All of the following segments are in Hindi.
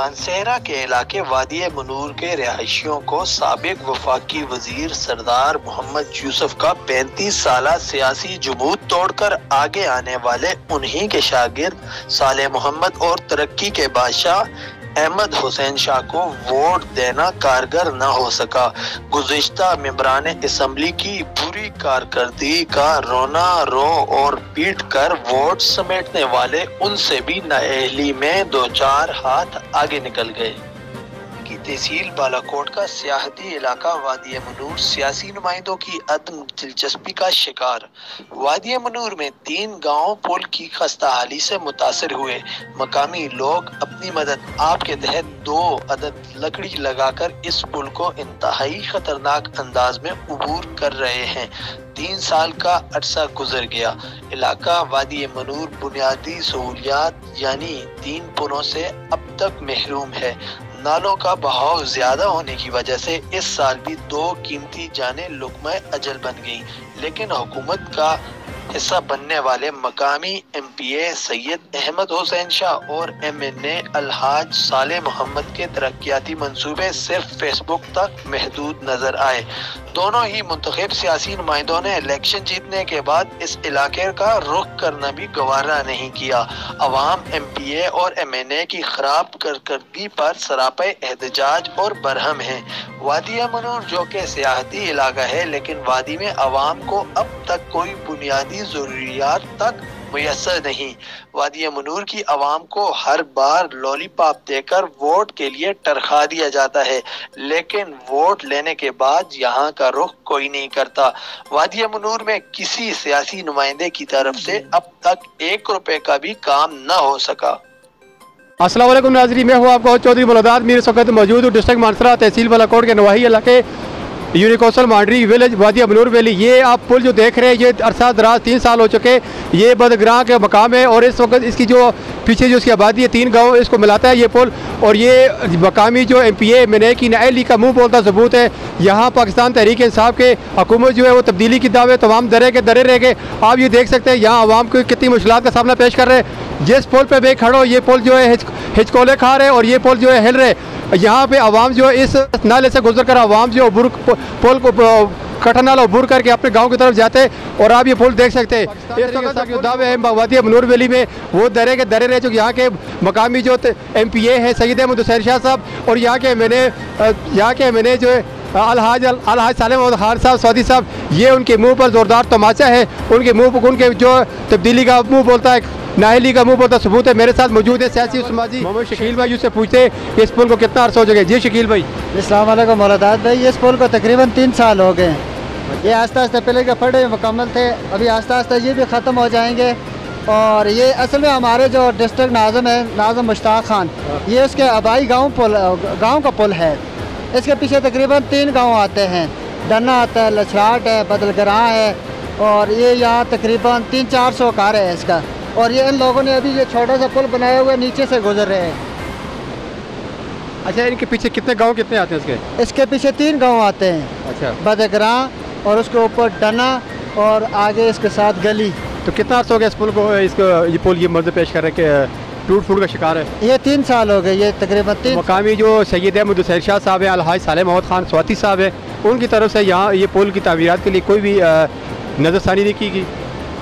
मानसेरा के इलाके वादी मनूर के रिहायशियों को साबिक वफाकी वजीर सरदार मोहम्मद यूसुफ का 35 साला सियासी जुमूद तोड़कर आगे आने वाले उन्हीं के शागिर्द साले मोहम्मद और तरक्की के बादशाह अहमद हुसैन शाह को वोट देना कारगर न हो सका। गुज़िश्ता मेंबरान असम्बली की बुरी कारकर्दगी का रोना रो और पीट कर वोट समेटने वाले उनसे भी नाअहली में दो चार हाथ आगे निकल गए। की तहसील बालाकोट का सियाहती इलाका वादी मनूर सियासी नुमाइंदों की अदम दिलचस्पी का शिकार। वादी मनूर में 3 गांव पुल की खस्ताहाली से मुतासर हुए। मकामी लोग अपनी मदद आप के तहत 2 अदद लकड़ी लगाकर इस पुल को इंतहाई खतरनाक अंदाज में उबूर कर रहे हैं। 3 साल का अरसा गुजर गया। इलाका वादी मनूर बुनियादी सहूलियात यानी 3 पुलों से अब तक महरूम है। नालों का बहाव ज्यादा होने की वजह से इस साल भी 2 कीमती जानें लुक़्मा अजल बन गई, लेकिन हुकूमत का हिस्सा बनने वाले मकामी MPA सैयद अहमद हुसैन शाह और MNA अलहाज साले मोहम्मद के तरक्याती मंसूबे सिर्फ फेसबुक तक महदूद नजर आए। दोनों ही मुंतखब सियासी नुमाइंदों ने इलेक्शन जीतने के बाद इस इलाके का रुख करना भी गवारा नहीं किया। अवाम MPA और MNA की खराब कारकर्दगी पर सरापे एहतजाज और बरहम है। वादी मनूर जो के सियाहती इलाका है, लेकिन वादी में अवाम को अब तक कोई बुनियादी जरूरियात तक मुयस्सर नहीं। वादी मनूर की आवाम को हर बार लॉलीपॉप देकर वोट के लिए टरखा दिया जाता है, लेकिन वोट लेने के बाद यहाँ का रुख कोई नहीं करता। वादी मनूर में किसी सियासी नुमाइंदे की तरफ से अब तक 1 रुपए का भी काम न हो सका। अस्सलाम वालेकुम नाज़रीन, मैं हूँ आपका चौधरी मुरादात। मेरे वक्त मौजूद हूँ डिस्ट्रिक्ट मानसरा तहसील बालाकोट के नवाही इलाके यूनिकोसल मांडरी विलेज वादी मनूर वैली। ये आप पुल जो देख रहे हैं, ये अरसा दराज 3 साल हो चुके। ये बदग्रां के मकाम है और इस वक्त इसकी जो पीछे जो इसकी आबादी है 3 गांव इसको मिलाता है ये पुल। और ये मकामी जो MPA MNA की नाअहली का मुँह बोलता सबूत है। यहाँ पाकिस्तान तहरीक इंसाफ के हुकूमत जो है वो तब्दीली की दावे तमाम दरे के दरे रह गए। आप ये देख सकते हैं यहाँ आवाम को कितनी मुश्किलात का सामना पेश कर रहे हैं। जिस पुल पर मैं खड़ो, ये पुल जो है हिचकोले खा रहे और ये पुल जो है हिल रहे। यहाँ पे आवाम जो इस नाले से गुजर कर आवाम जो पुल को कठन नाला उबूर करके अपने गांव की तरफ जाते हैं। और आप ये पुल देख सकते हैं। इस वक्त जो दावे हैं वादी मनूर वैली में वो दरे के दरे रह चुके। यहाँ के मकामी जो MPA है सैयद अहमद हुसैन शाह साहब और यहाँ के MNA जो है अलहाज साले मोहम्मद खान साहब सऊदी साहब, ये उनके मुँह पर ज़ोरदार तमाचा है। उनके मुँह पर उनके जो तब्दीली का मुँह बोलता है, नाअहली का मुँह बोलता सबूत है। मेरे साथ मौजूद है सियासी समाजी मोहम्मद शकील भाई, उससे पूछते इस पुल को कितना अर्सा हो चुका है। जी शकील भाई। अस्सलाम वालेकुम मुरादात भाई। इस पुल को तकरीबन 3 साल हो गए। ये आस्ता आस्ता पहले के फटे मुकम्मल थे, अभी आस्ता आस्ता ये भी ख़त्म हो जाएंगे। और ये असल में हमारे जो डिस्ट्रिक्ट नाज़म है, नाज़म मुश्ताक खान, ये उसके आबाई गाँव का पुल है। इसके पीछे तकरीबन 3 गाँव आते हैं। डन्ना आता है, लछराट है, बदलगरां है और ये यहाँ तकरीबन 300-400 कार है इसका। और ये इन लोगों ने अभी ये छोटा सा पुल बनाया हुआ नीचे से गुजर रहे हैं। अच्छा, इनके पीछे कितने गांव कितने आते हैं इसके? इसके पीछे 3 गांव आते हैं। अच्छा, बदग्रां और उसके ऊपर डना और आगे इसके साथ गली। तो कितना अर्सा हो गया इस पुल को? ये पुल ये मर्द पेश कर रहे हैं कि टूट फूट का शिकार है। ये 3 साल हो गए, ये तकरीबन 3। मकामी जो सैयद अहमद हुसैन शाह साहब है, अलहाज साले मोहम्मद खान सऊदी साहब है, उनकी तरफ से यहाँ ये पुल की तामीरात के लिए कोई भी नज़रसानी नहीं की गई।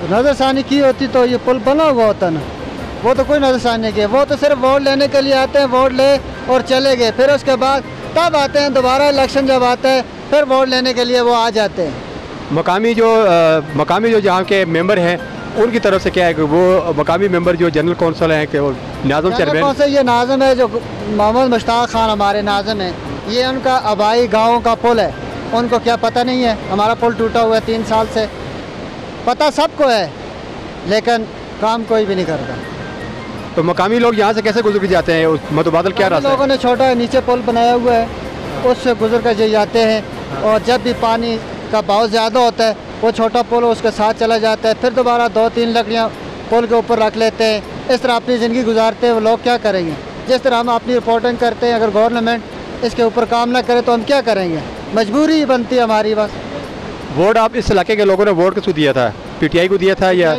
नज़रसानी की होती तो ये पुल बना हुआ होता ना। वो तो कोई नज़रसानी नहीं की। वो तो सिर्फ वोट लेने के लिए आते हैं, वोट ले और चले गए। फिर उसके बाद तब आते हैं दोबारा इलेक्शन जब आता है, फिर वोट लेने के लिए वो आ जाते हैं। मकामी जो जहाँ के मेंबर हैं उनकी तरफ से क्या है कि वो मकामी मेंबर जो जनरल कौंसल हैं कि वो नाज़म चेयरमैन से ये नाज़म है जो मोहम्मद मुश्ताक खान हमारे नाज़म है, ये उनका आबाई गाँव का पुल है। उनको क्या पता नहीं है? हमारा पुल टूटा हुआ है 3 साल से, पता सबको है, लेकिन काम कोई भी नहीं करता। तो मकामी लोग यहाँ से कैसे गुजर के जाते हैं? मतबादल क्या रास्ता? लोगों ने छोटा नीचे पुल बनाया हुआ है, उससे गुजर कर जाते हैं। और जब भी पानी का बहाव ज़्यादा होता है वो छोटा पुल उसके साथ चला जाता है। फिर दोबारा 2-3 लकड़ियाँ पुल के ऊपर रख लेते हैं। इस तरह अपनी ज़िंदगी गुजारते हैं। वो लोग क्या करेंगे? जिस तरह हम अपनी रिपोर्टिंग करते हैं, अगर गवर्नमेंट इसके ऊपर काम ना करे तो हम क्या करेंगे? मजबूरी ही बनती है हमारी बस। वोट आप इस इलाके के लोगों ने वोट किसको दिया था? PTI को दिया था या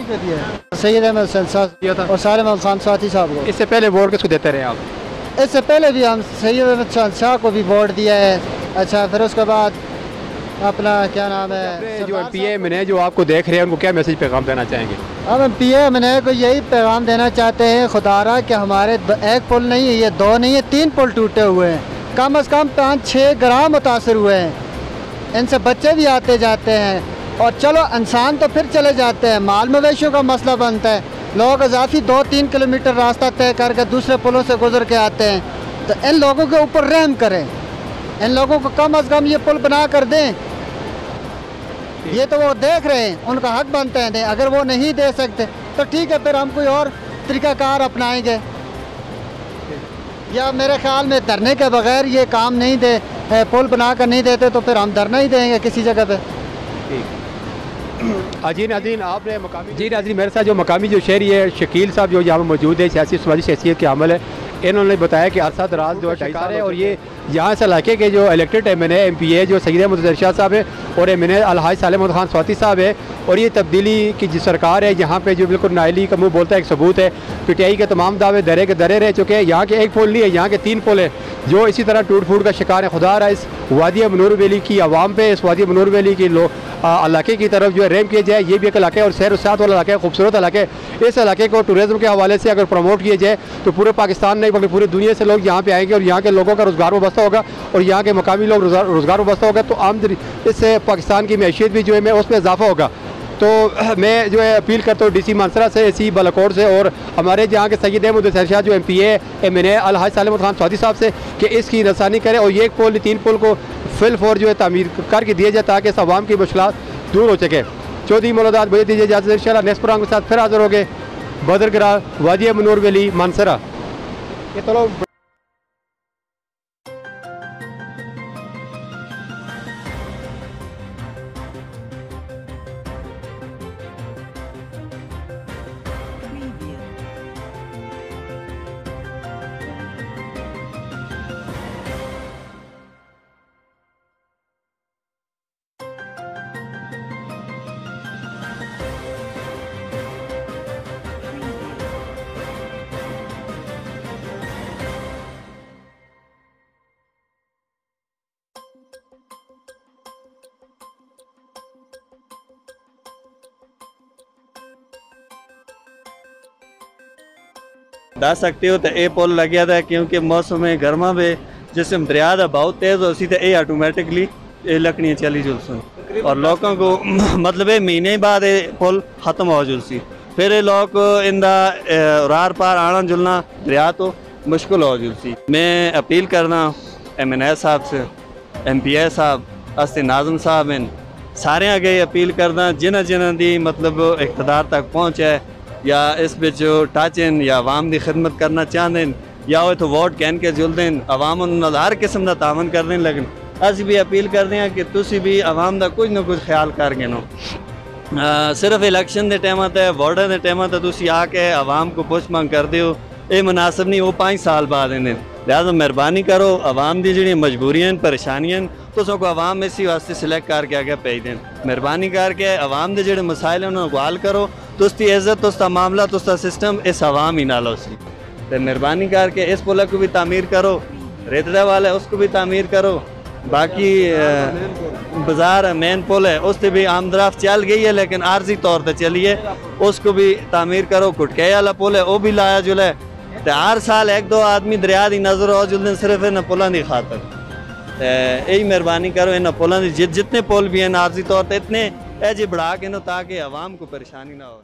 सैयद अहमद हुसैन साहब दिया था और साले मोहम्मद खान साथी साहब को? इससे पहले वोट किसको देते रहे आप? इससे पहले भी हम सैयद अहमद शाह को भी वोट दिया है। अच्छा, फिर उसके बाद अपना क्या नाम है जो एमपीए ने जो आपको देख रहे हैं उनको क्या मैसेज पैगाम देना चाहेंगे? हम एमपीए ने को यही पैगाम देना चाहते हैं, खुदारा कि हमारे एक पुल नहीं है, ये 2 नहीं है, 3 पुल टूटे हुए हैं, कम से कम 5-6 ग्राम मुतासर हुए हैं, इनसे बच्चे भी आते जाते हैं। और चलो इंसान तो फिर चले जाते हैं, माल मवेशियों का मसला बनता है, लोग इजाफी 2-3 किलोमीटर रास्ता तय करके दूसरे पुलों से गुजर के आते हैं। तो इन लोगों के ऊपर रहम करें, इन लोगों को कम अज़ कम ये पुल बना कर दें। ये तो वो देख रहे हैं, उनका हक बनता है दें, अगर वो नहीं दे सकते तो ठीक है, फिर हम कोई और तरीक़ाकार अपनाएंगे, या मेरे ख्याल में धरने के बगैर ये काम नहीं दे, पुल बना कर नहीं देते तो फिर हम धरना ही देंगे किसी जगह पे। जी नाज़रीन, आपने मकामी जी नाज़रीन मेरे साथ जो मकामी जो शहरी है शकील साहब जो यहाँ पर मौजूद है, सियासी समाजी शख्सियत के अमल है, इन्होंने बताया कि अरसा दराज जो है 2.5 साल है और ये यहाँ से इलाके के जो इलेक्टेड MNA MPA जो सैयद अहमद शाह साहब है और MNA अलहाज सालेह महमूद खान स्वाति साहब है, और ये तब्दीली की जो सरकार है यहाँ पे जो बिल्कुल नाइली का मुँह बोलता है एक सबूत है। पीटीआई के तमाम दावे दरे के दरे रह चुके हैं। यहाँ के एक पुल नहीं है, यहाँ के 3 पुल है जो इसी तरह टूट फूट का शिकार है। खुदा रहा इस वादी मनूर वैली की आवाम पे, इस वादी मनूर वैली की इलाके की तरफ जो है रहम किया जाए। ये भी एक इलाका है और सैर साथ वाला इलाका है, खूबसूरत इलाका है। इस इलाके को टूरिज़्म के हवाले से अगर प्रमोट किया जाए तो पूरे पाकिस्तान नहीं बल्कि पूरी दुनिया से लोग यहाँ पे आएंगे और यहाँ के लोगों का रोज़गार वाबस्ता होगा और यहाँ के मकामी लोग रोज़गार वाबस्ता होगा, तो आमदनी इससे पाकिस्तान की मैशियत भी जो है उसमें इजाफा होगा। तो मैं जो है अपील करता हूँ DC मानसरा से, AC बालाकोट से और हमारे यहाँ के सैयद अहमद शाह जो MPA MNA अलहाज सालेह महमूद खान स्वाति साहब से कि इसकी रसानी करें और ये एक पुल 3 पुल को फिल फॉर जो है तामीर करके दिया जाए ताकि इस आवाम की मुश्किलात दूर हो सके। चौधरी मौलादात मुझे दीजिए इजाज़त, इंशाअल्लाह नेक्स्ट प्रोग्राम के साथ फिर हाज़िर होंगे। बदरगरा वादी मनूर वैली मानसरा। ये तो लोग दस सकते हो तो ये पुल लग गया था क्योंकि मौसम गर्मा में जिसम दरिया का बहुत तेज़ हो सी तो ये ऑटोमेटिकली लकड़ियाँ चली जुलसन और लोगों को मतलब ये महीने बाद ये पुल ख़त्म हो जुलसी, फिर ये लोग इंदा रार पार आना जुलना दरिया तो मुश्किल हो जुलसी। मैं अपील करना MNA साहब से, MPA साहब अस्ते नाज़म साहब इन सारे अगे अपील करना जिन्हें जिन्हें दी मतलब इक़्तिदार तक पहुँच है या इस बिच टच इन या आवाम की खिदमत करना चाहते या वो तो वोट कहन के जुल दें आवाम हर किस्म का तावन कर दें, लेकिन असी भी अपील करते हैं कि तुसी भी आवाम का कुछ ना कुछ ख्याल कर गिनो। सिर्फ इलेक्शन के टाइम ते वोटर के टाइम ते तुसी आके आवाम को पुछ मंग कर दो, ये मुनासिब नहीं, वो 5 साल बाद इन्हें। लिहाजा मेहरबानी करो आवाम की जी मजबूरियां परेशानियां तुसों को आवाम इसी वास्ते सिलेक्ट करके आगे भेज दें। मेहरबानी करके आवाम के जोड़े मसाइल उन्होंने हल करो, तुसकी इज्जत तुसका मामला तुसका सिस्टम इस आवाम ही नालो सी। तो मेहरबानी करके इस पुल को भी तामीर करो, रेतड़ा वाला है उसको भी तामीर करो, बाकी बाजार मेन पुल है उस पर भी आमदराफ्त चल गई है लेकिन आर्जी तौर पर चली है, उसको भी तामीर करो। कुटके वाला पुल है वो भी लाया जुला है, तो हर साल 1-2 आदमी दरिया की नजर हो जुलते सिर्फ इन पुलों की खातर। यही मेहरबानी करो इन पुलों की जितने पुल भी हैं आर्जी तौर पर इतने जी बढ़ा के नो ताकि आवाम को परेशानी ना हो।